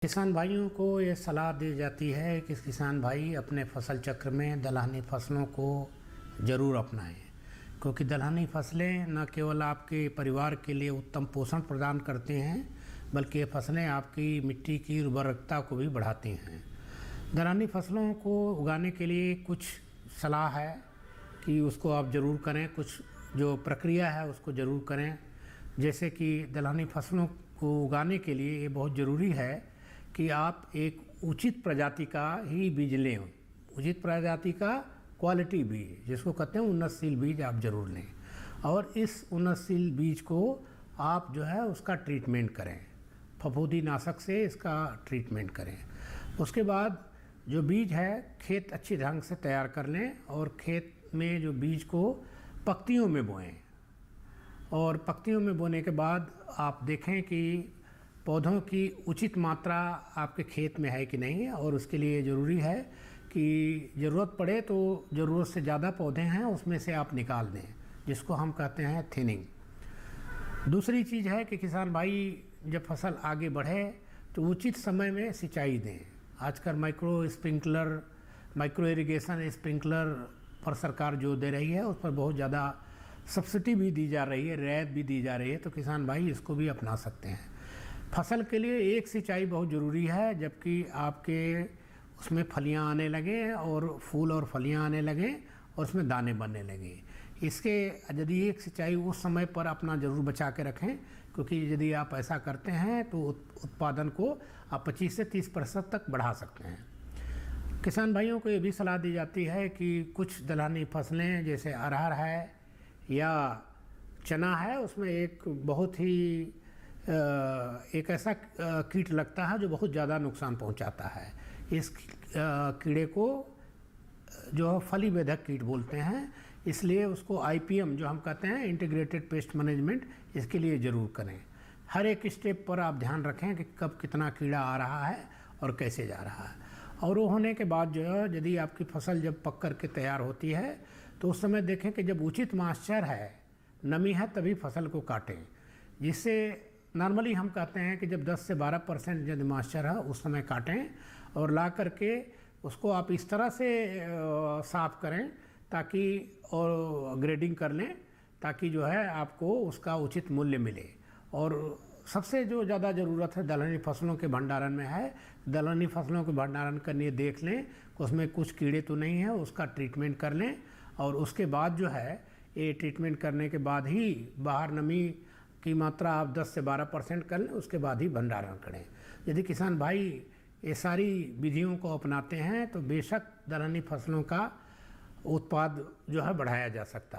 किसान भाइयों को ये सलाह दी जाती है कि किसान भाई अपने फसल चक्र में दलहनी फसलों को ज़रूर अपनाएं, क्योंकि दलहनी फसलें न केवल आपके परिवार के लिए उत्तम पोषण प्रदान करते हैं, बल्कि ये फसलें आपकी मिट्टी की उर्वरकता को भी बढ़ाती हैं। दलहनी फसलों को उगाने के लिए कुछ सलाह है कि उसको आप ज़रूर करें, कुछ जो प्रक्रिया है उसको ज़रूर करें। जैसे कि दलहनी फसलों को उगाने के लिए ये बहुत ज़रूरी है कि आप एक उचित प्रजाति का ही बीज लें, उचित प्रजाति का क्वालिटी बीज जिसको कहते हैं उन्नतशील बीज आप ज़रूर लें। और इस उन्नतशील बीज को आप जो है उसका ट्रीटमेंट करें, फफूंदी नाशक से इसका ट्रीटमेंट करें। उसके बाद जो बीज है खेत अच्छी ढंग से तैयार कर लें और खेत में जो बीज को पंक्तियों में बोएं। और पंक्तियों में बोने के बाद आप देखें कि पौधों की उचित मात्रा आपके खेत में है कि नहीं, और उसके लिए ज़रूरी है कि ज़रूरत पड़े तो ज़रूरत से ज़्यादा पौधे हैं उसमें से आप निकाल दें, जिसको हम कहते हैं थिनिंग। दूसरी चीज़ है कि किसान भाई जब फसल आगे बढ़े तो उचित समय में सिंचाई दें। आजकल माइक्रो इरिगेशन स्प्रिंकलर पर सरकार जो दे रही है उस पर बहुत ज़्यादा सब्सिडी भी दी जा रही है, रियायत भी दी जा रही है, तो किसान भाई इसको भी अपना सकते हैं। फसल के लिए एक सिंचाई बहुत ज़रूरी है, जबकि आपके उसमें फलियां आने लगें और फूल और फलियां आने लगें और उसमें दाने बनने लगें। इसके यदि एक सिंचाई उस समय पर अपना ज़रूर बचा के रखें, क्योंकि यदि आप ऐसा करते हैं तो उत्पादन को आप 25 से 30% तक बढ़ा सकते हैं। किसान भाइयों को ये भी सलाह दी जाती है कि कुछ दलहनी फसलें जैसे अरहर है या चना है, उसमें एक बहुत ही एक ऐसा कीट लगता है जो बहुत ज़्यादा नुकसान पहुंचाता है। इस कीड़े को जो फली बेधक कीट बोलते हैं, इसलिए उसको IPM जो हम कहते हैं इंटीग्रेटेड पेस्ट मैनेजमेंट, इसके लिए ज़रूर करें। हर एक स्टेप पर आप ध्यान रखें कि कब कितना कीड़ा आ रहा है और कैसे जा रहा है। और वो होने के बाद जो है यदि आपकी फसल जब पक कर के तैयार होती है तो उस समय देखें कि जब उचित मॉइस्चर है, नमी है, तभी फसल को काटें। जिससे नॉर्मली हम कहते हैं कि जब 10 से 12% यदि मॉइस्चर है उस समय काटें और ला करके उसको आप इस तरह से साफ़ करें ताकि और ग्रेडिंग कर लें, ताकि जो है आपको उसका उचित मूल्य मिले। और सबसे जो ज़्यादा ज़रूरत है दलहनी फसलों के भंडारण में है, दलहनी फसलों के भंडारण करने देख लें कि उसमें कुछ कीड़े तो नहीं है, उसका ट्रीटमेंट कर लें। और उसके बाद जो है ये ट्रीटमेंट करने के बाद ही बाहर नमी की मात्रा आप 10 से 12% कर लें, उसके बाद ही भंडारण करें। यदि किसान भाई ये सारी विधियों को अपनाते हैं तो बेशक दलहनी फसलों का उत्पाद जो है बढ़ाया जा सकता है।